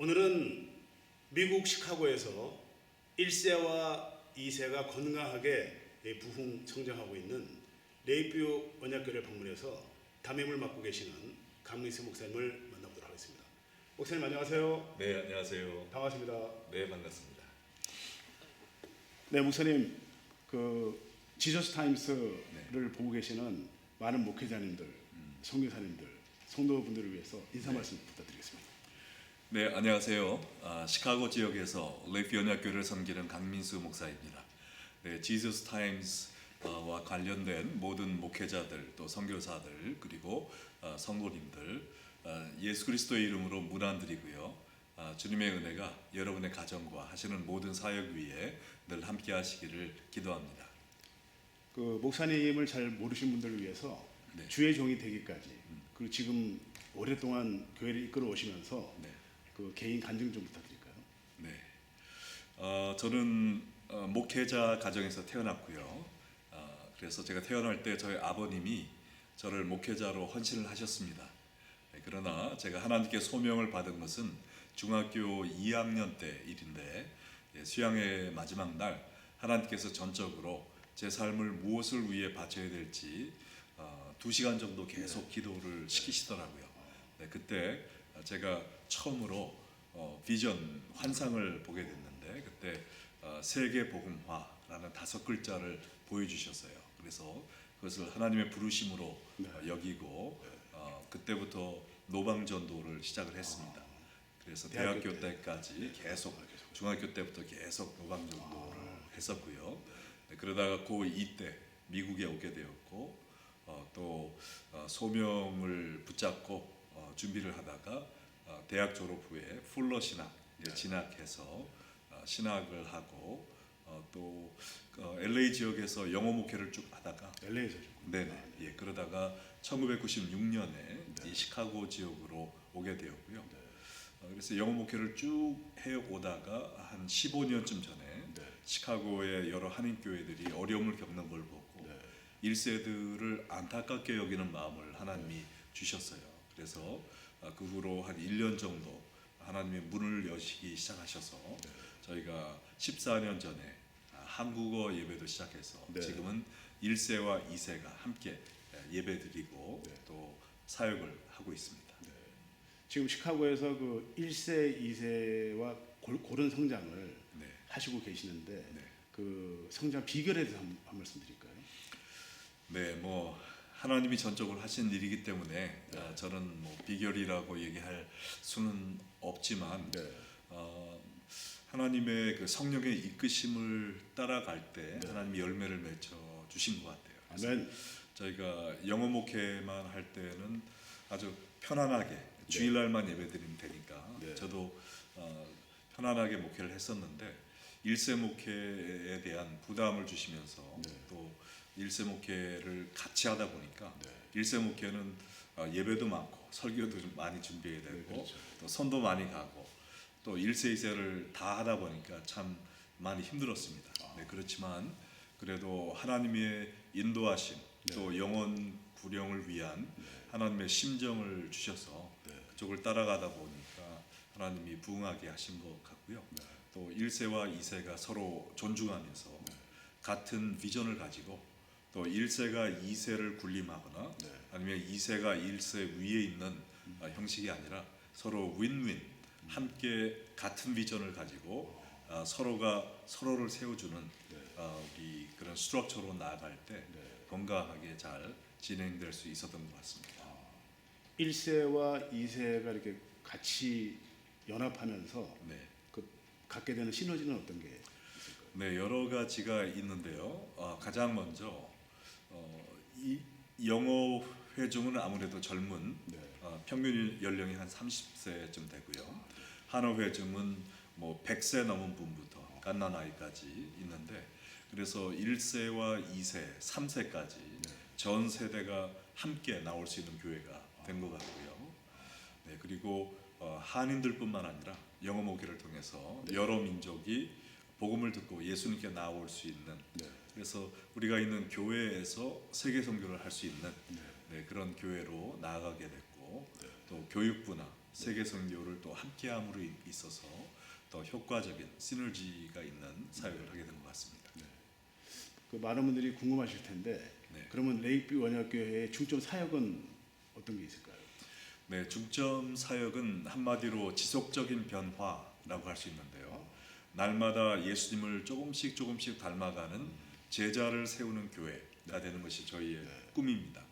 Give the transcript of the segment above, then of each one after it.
오늘은 미국 시카고에서 1세와 2세가 건강하게 부흥 성장하고 있는 레이뷰 언약교회를 방문해서 담임을 맡고 계시는 강민수 목사님을 만나보도록 하겠습니다. 목사님 안녕하세요. 네, 안녕하세요. 반갑습니다. 네, 반갑습니다. 네, 목사님 지저스 타임스를 보고 계시는 많은 목회자님들, 선교사님들, 성도분들을 위해서 인사 말씀 부탁드리겠습니다. 네, 안녕하세요. 시카고 지역에서 레이뷰 언약교회를 섬기는 강민수 목사입니다. 네, 지저스 타임스와 관련된 모든 목회자들, 또 선교사들, 그리고 성도님들, 예수 그리스도의 이름으로 문안드리고요. 주님의 은혜가 여러분의 가정과 하시는 모든 사역 위에 늘 함께 하시기를 기도합니다. 목사님을 잘 모르신 분들을 위해서 네. 주의 종이 되기까지 그리고 지금 오랫동안 교회를 이끌어 오시면서 네. 개인 간증 좀 부탁드릴까요? 네, 저는 목회자 가정에서 태어났고요. 그래서 제가 태어날 때 저희 아버님이 저를 목회자로 헌신을 하셨습니다. 네, 그러나 제가 하나님께 소명을 받은 것은 중학교 2학년 때 일인데, 수양의 마지막 날 하나님께서 전적으로 제 삶을 무엇을 위해 바쳐야 될지 2시간 정도 계속 기도를 시키시더라고요. 네, 그때 제가 처음으로 비전, 환상을 보게 됐는데, 그때 세계복음화라는 5글자를 보여주셨어요. 그래서 그것을 하나님의 부르심으로 여기고 그때부터 노방전도를 시작을 했습니다. 그래서 대학교 때까지 계속, 중학교 때부터 계속 노방전도를 했었고요. 네, 그러다가 고2 때 미국에 오게 되었고, 또 소명을 붙잡고 준비를 하다가 대학 졸업 후에 풀러 신학 진학해서 신학을 하고, 또 LA 지역에서 영어 목회를 쭉 하다가 LA에서 네네, 예, 그러다가 1996년에 이 시카고 지역으로 오게 되었고요. 그래서 영어 목회를 쭉 해오다가 한 15년쯤 전에 시카고의 여러 한인교회들이 어려움을 겪는 걸 보고 1세들을 안타깝게 여기는 마음을 하나님이 주셨어요. 그래서 그 후로 한 1년 정도 하나님의 문을 여시기 시작하셔서 저희가 14년 전에 한국어 예배도 시작해서 지금은 1세와 2세가 함께 예배드리고 또 사역을 하고 있습니다. 지금 시카고에서 1세, 2세와 고른 성장을 하시고 계시는데 그 성장 비결에 대해서 한 말씀 드릴까요? 네, 뭐 하나님이 전적으로 하신 일이기 때문에 저는 뭐 비결이라고 얘기할 수는 없지만 하나님의 그 성령의 이끄심을 따라갈 때 하나님이 열매를 맺혀 주신 것 같아요. 그래서 저희가 영어 목회만 할 때는 아주 편안하게 주일날만 예배드리면 되니까 저도 편안하게 목회를 했었는데 1세 목회에 대한 부담을 주시면서 또 1세 목회를 같이 하다 보니까 1세 목회는 예배도 많고 설교도 좀 많이 준비해야 되고 또 선도 많이 가고 또 1세, 2세를 다 하다 보니까 참 많이 힘들었습니다. 네, 그렇지만 그래도 하나님의 인도하심 또 영혼 구령을 위한 하나님의 심정을 주셔서 그쪽을 따라가다 보니까 하나님이 부응하게 하신 것 같고요. 또 1세와 2세가 서로 존중하면서 같은 비전을 가지고 또 1세가 2세를 군림하거나 아니면 2세가 1세 위에 있는 형식이 아니라 서로 윈윈, 함께 같은 비전을 가지고 서로가 서로를 세워주는 우리 그런 스트럭처로 나아갈 때 건강하게 잘 진행될 수 있었던 것 같습니다. 1세와 2세가 이렇게 같이 연합하면서 갖게 되는 시너지는 어떤 게 있을까요? 네, 여러 가지가 있는데요. 가장 먼저 이 영어 회중은 아무래도 젊은 평균 연령이 한 30세쯤 되고요. 한어 회중은 뭐 100세 넘은 분부터 갓난 아이까지 있는데, 그래서 1세와 2세, 3세까지 전 세대가 함께 나올 수 있는 교회가 된 것 같고요. 네, 그리고 한인들뿐만 아니라 영어 목회를 통해서 여러 민족이 복음을 듣고 예수님께 나올 수 있는, 그래서 우리가 있는 교회에서 세계 선교를 할 수 있는 그런 교회로 나아가게 됐고, 또 교육부나 세계 선교를 또 함께함으로 있어서 더 효과적인 시너지가 있는 사역을 하게 된 것 같습니다. 그 많은 분들이 궁금하실 텐데 네. 그러면 레이크뷰 언약교회의 중점 사역은 어떤 게 있을까요? 네, 중점 사역은 한마디로 지속적인 변화라고 할 수 있는데요. 날마다 예수님을 조금씩 닮아가는 제자를 세우는 교회가 되는 것이 저희의 꿈입니다.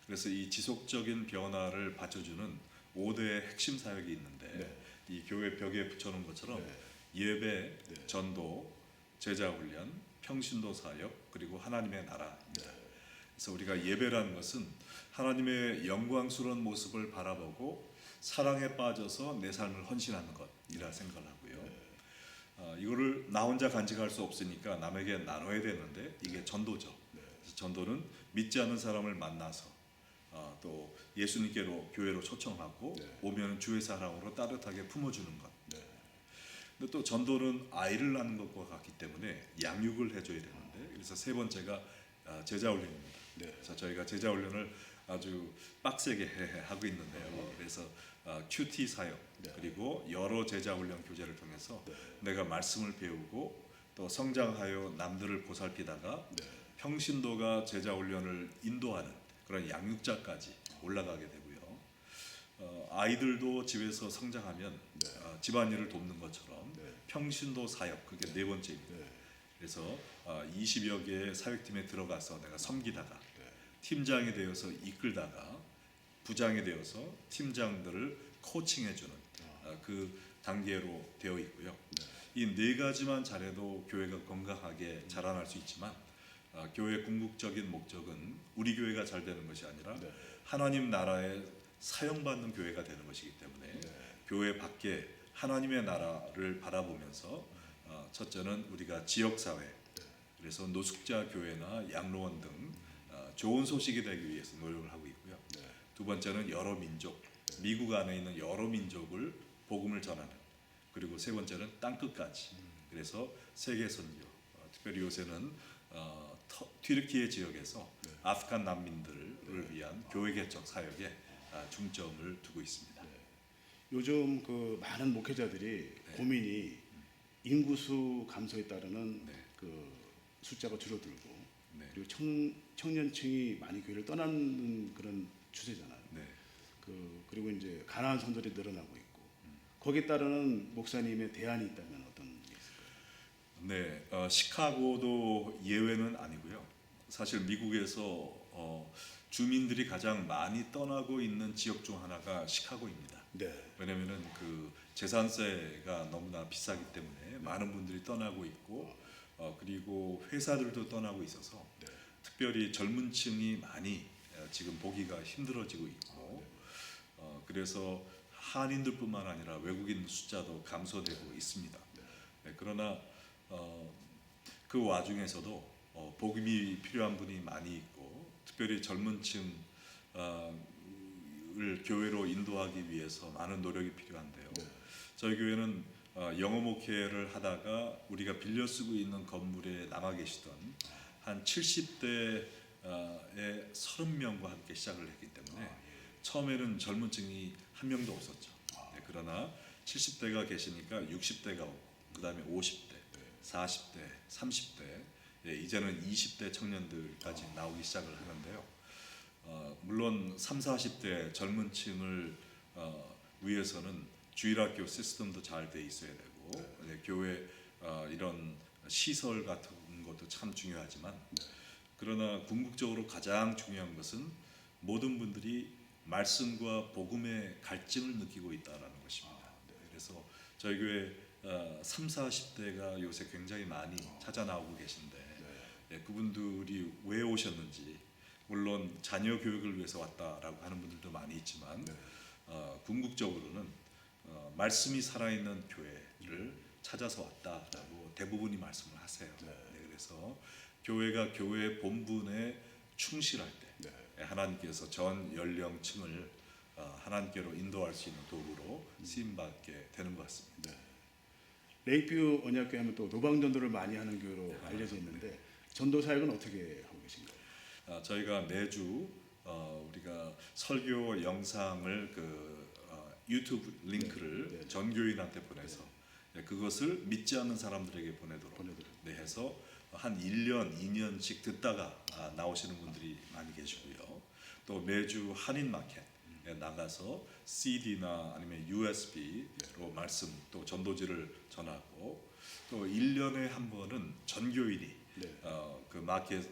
그래서 이 지속적인 변화를 받쳐주는 5대의 핵심 사역이 있는데 이 교회 벽에 붙여놓은 것처럼 예배, 전도, 제자훈련, 평신도 사역, 그리고 하나님의 나라입니다. 그래서 우리가 예배라는 것은 하나님의 영광스러운 모습을 바라보고 사랑에 빠져서 내 삶을 헌신하는 것이라 생각을 하고요. 이거를 나 혼자 간직할 수 없으니까 남에게 나눠야 되는데 이게 전도죠. 그래서 전도는 믿지 않는 사람을 만나서 또 예수님께로 교회로 초청하고 오면 주의 사랑으로 따뜻하게 품어주는 것. 근데 또 전도는 아이를 낳는 것과 같기 때문에 양육을 해줘야 되는데 그래서 세 번째가 제자훈련입니다. 그래서 저희가 제자훈련을 아주 빡세게 하고 있는데요. 그래서 큐티 사역 그리고 여러 제자훈련 교제를 통해서 내가 말씀을 배우고 또 성장하여 남들을 보살피다가 평신도가 제자훈련을 인도하는 그런 양육자까지 올라가게 되고요. 아이들도 집에서 성장하면 집안일을 돕는 것처럼 평신도 사역 그게 네 번째입니다. 그래서 20여 개의 사역팀에 들어가서 내가 섬기다가 팀장이 되어서 이끌다가 부장이 되어서 팀장들을 코칭해주는 그 단계로 되어 있고요. 이 네 가지만 잘해도 교회가 건강하게 자라날 수 있지만 교회의 궁극적인 목적은 우리 교회가 잘 되는 것이 아니라 하나님 나라에 사용받는 교회가 되는 것이기 때문에 교회 밖에 하나님의 나라를 바라보면서 첫째는 우리가 지역사회 그래서 노숙자 교회나 양로원 등 좋은 소식이 되기 위해서 노력을 하고 있고요. 두 번째는 여러 민족, 미국 안에 있는 여러 민족을 복음을 전하는 그리고 세 번째는 땅끝까지 그래서 세계 선교 특별히 요새는 튀르키예 지역에서 아프간 난민들을 위한 교회 개척 사역에 중점을 두고 있습니다. 요즘 그 많은 목회자들이 고민이 인구수 감소에 따르는 그 숫자가 줄어들고 그리고 청년층이 많이 교회를 떠나는 그런 추세잖아요. 그리고 이제 가난한 성도들이 늘어나고 있고 거기에 따르는 목사님의 대안이 있다면 어떤 게 있을까요? 네, 시카고도 예외는 아니고요. 사실 미국에서 주민들이 가장 많이 떠나고 있는 지역 중 하나가 시카고입니다. 왜냐하면은 그 재산세가 너무나 비싸기 때문에 많은 분들이 떠나고 있고 그리고 회사들도 떠나고 있어서 특별히 젊은 층이 많이 지금 보기가 힘들어지고 있고 그래서 한인들뿐만 아니라 외국인 숫자도 감소되고 있습니다. 그러나 그 와중에서도 복음이 필요한 분이 많이 있고 특별히 젊은 층을 교회로 인도하기 위해서 많은 노력이 필요한데요. 저희 교회는 영어 목회를 하다가 우리가 빌려 쓰고 있는 건물에 남아 계시던 한 70대의 30명과 함께 시작을 했기 때문에 처음에는 젊은 층이 한 명도 없었죠. 그러나 70대가 계시니까 60대가 오고 그 다음에 50대, 40대, 30대 이제는 20대 청년들까지 나오기 시작을 하는데요. 물론 30, 40대 젊은 층을 위해서는 주일학교 시스템도 잘 돼 있어야 되고 교회 이런 시설 같은 것도 참 중요하지만 그러나 궁극적으로 가장 중요한 것은 모든 분들이 말씀과 복음의 갈증을 느끼고 있다는 것입니다. 그래서 저희 교회 30, 40대가 요새 굉장히 많이 찾아 나오고 계신데 그분들이 왜 오셨는지 물론 자녀 교육을 위해서 왔다라고 하는 분들도 많이 있지만 궁극적으로는 말씀이 살아있는 교회를 찾아서 왔다라고 대부분이 말씀을 하세요. 그래서 교회가 교회 본분에 충실할 때 하나님께서 전 연령층을 하나님께로 인도할 수 있는 도구로 쓰임받게 되는 것 같습니다. 레이크뷰 언약교회 하면 또 노방전도를 많이 하는 교회로 알려져 있는데 전도 사역은 어떻게 하고 계신가요? 저희가 매주 우리가 설교 영상을 유튜브 링크를 네. 전교인한테 보내서 그것을 믿지 않는 사람들에게 보내도록 네, 해서 한 1년, 2년씩 듣다가 나오시는 분들이 많이 계시고요. 또 매주 한인 마켓에 나가서 CD나 아니면 USB로 말씀 또 전도지를 전하고 또 1년에 한 번은 전교인이 그 마켓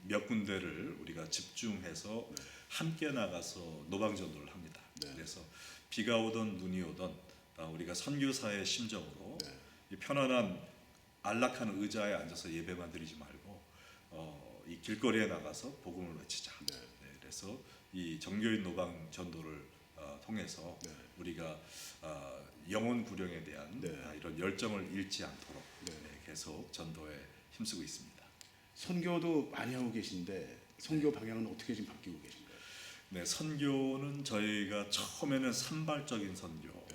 몇 군데를 우리가 집중해서 함께 나가서 노방전도를 합니다. 그래서 비가 오던 눈이 오던 우리가 선교사의 심정으로 이 편안한 안락한 의자에 앉아서 예배만 드리지 말고 이 길거리에 나가서 복음을 외치자. 그래서 이 정교인 노방 전도를 통해서 우리가 영혼 구령에 대한 이런 열정을 잃지 않도록 계속 전도에 힘쓰고 있습니다. 선교도 많이 하고 계신데 선교 방향은 어떻게 지금 바뀌고 계신가요? 네, 선교는 저희가 처음에는 산발적인 선교,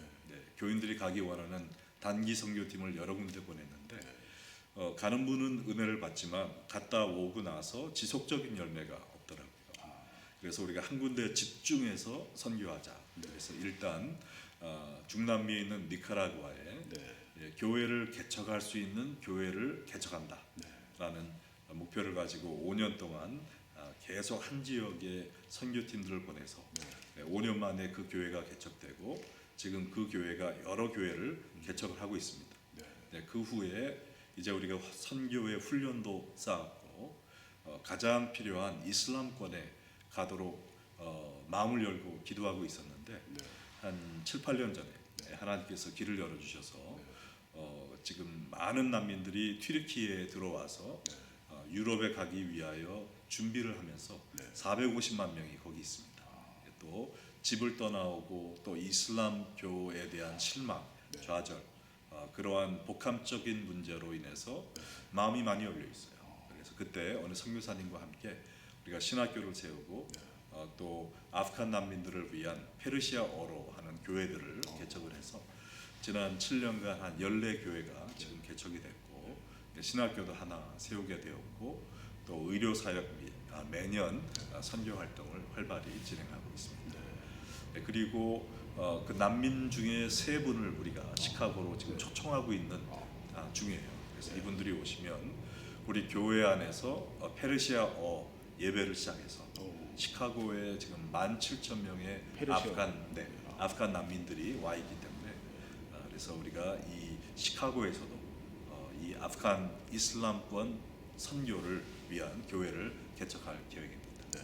교인들이 가기 원하는 단기 선교팀을 여러 군데 보냈는데 가는 분은 은혜를 받지만 갔다 오고 나서 지속적인 열매가 없더라고요. 그래서 우리가 한 군데 집중해서 선교하자. 그래서 일단 중남미에 있는 니카라구아에 교회를 개척할 수 있는 교회를 개척한다라는 목표를 가지고 5년 동안 계속 한 지역에 선교팀들을 보내서 5년 만에 그 교회가 개척되고 지금 그 교회가 여러 교회를 개척을 하고 있습니다. 그 후에 이제 우리가 선교의 훈련도 쌓았고 가장 필요한 이슬람권에 가도록 마음을 열고 기도하고 있었는데 한 7, 8년 전에 하나님께서 길을 열어주셔서 지금 많은 난민들이 튀르키예에 들어와서 유럽에 가기 위하여 준비를 하면서 450만 명이 거기 있습니다. 또 집을 떠나오고 또 이슬람교에 대한 실망, 좌절, 그러한 복합적인 문제로 인해서 마음이 많이 열려 있어요. 그래서 그때 어느 선교사님과 함께 우리가 신학교를 세우고 또 아프간 난민들을 위한 페르시아어로 하는 교회들을 개척을 해서 지난 7년간 한 14교회가 지금 개척이 됐고 신학교도 하나 세우게 되었고 또 의료 사역 및 매년 선교 활동을 활발히 진행하고 있습니다. 그리고 그 난민 중에 3분을 우리가 시카고로 지금 초청하고 있는 중이에요. 그래서 이분들이 오시면 우리 교회 안에서 페르시아어 예배를 시작해서 시카고에 지금 17,000명의 아프간 난민들이 와 있기 때문에 그래서 우리가 이 시카고에서도 이 아프간 이슬람권 선교를 위한 교회를 개척할 계획입니다.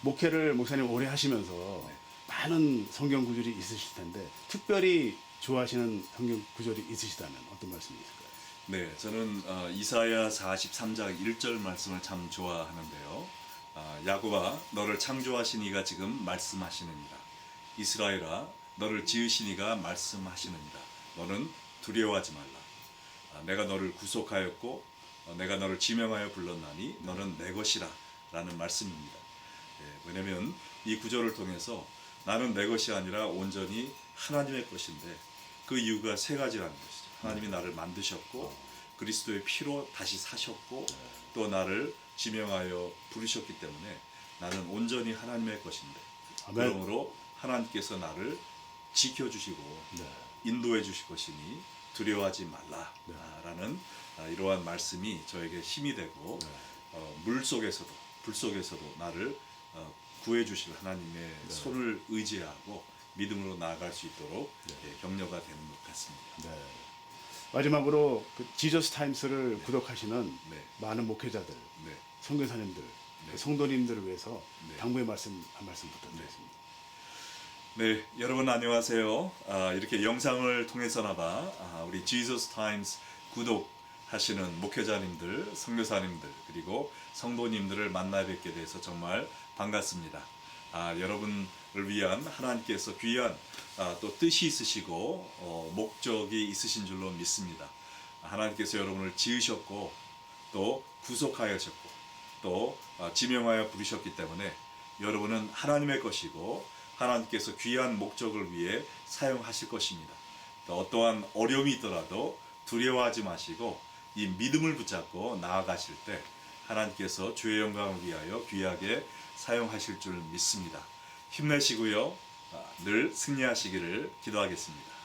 목회를 목사님 오래 하시면서 많은 성경 구절이 있으실 텐데 특별히 좋아하시는 성경 구절이 있으시다면 어떤 말씀이 있을까요? 네, 저는 이사야 43장 1절 말씀을 참 좋아하는데요. 야곱아, 너를 창조하신 이가 지금 말씀하시느니라. 이스라엘아, 너를 지으신 이가 말씀하시느니라. 너는 두려워하지 말라. 내가 너를 구속하였고 내가 너를 지명하여 불렀나니 너는 내 것이라 라는 말씀입니다. 왜냐하면 이 구절을 통해서 나는 내 것이 아니라 온전히 하나님의 것인데 그 이유가 3가지라는 것이죠. 하나님이 나를 만드셨고 그리스도의 피로 다시 사셨고 또 나를 지명하여 부르셨기 때문에 나는 온전히 하나님의 것인데 그러므로 하나님께서 나를 지켜주시고 인도해 주실 것이니 두려워하지 말라라는 이러한 말씀이 저에게 힘이 되고 물 속에서도 불 속에서도 나를 구해 주실 하나님의 손을 의지하고 믿음으로 나아갈 수 있도록 격려가 되는 것 같습니다. 마지막으로 그 지저스 타임스를 구독하시는 많은 목회자들, 선교사님들, 성도님들을 위해서 당부의 말씀 한 말씀 부탁드리겠습니다. 네, 여러분 안녕하세요. 이렇게 영상을 통해서나마 우리 지저스 타임스 구독하시는 목회자님들, 선교사님들 그리고 성도님들을 만나 뵙게 돼서 정말 반갑습니다. 여러분을 위한 하나님께서 귀한 또 뜻이 있으시고 목적이 있으신 줄로 믿습니다. 하나님께서 여러분을 지으셨고 또 구속하셨고 또 지명하여 부르셨기 때문에 여러분은 하나님의 것이고 하나님께서 귀한 목적을 위해 사용하실 것입니다. 또 어떠한 어려움이 있더라도 두려워하지 마시고 이 믿음을 붙잡고 나아가실 때 하나님께서 주의 영광을 위하여 귀하게 사용하실 줄 믿습니다. 힘내시고요. 늘 승리하시기를 기도하겠습니다.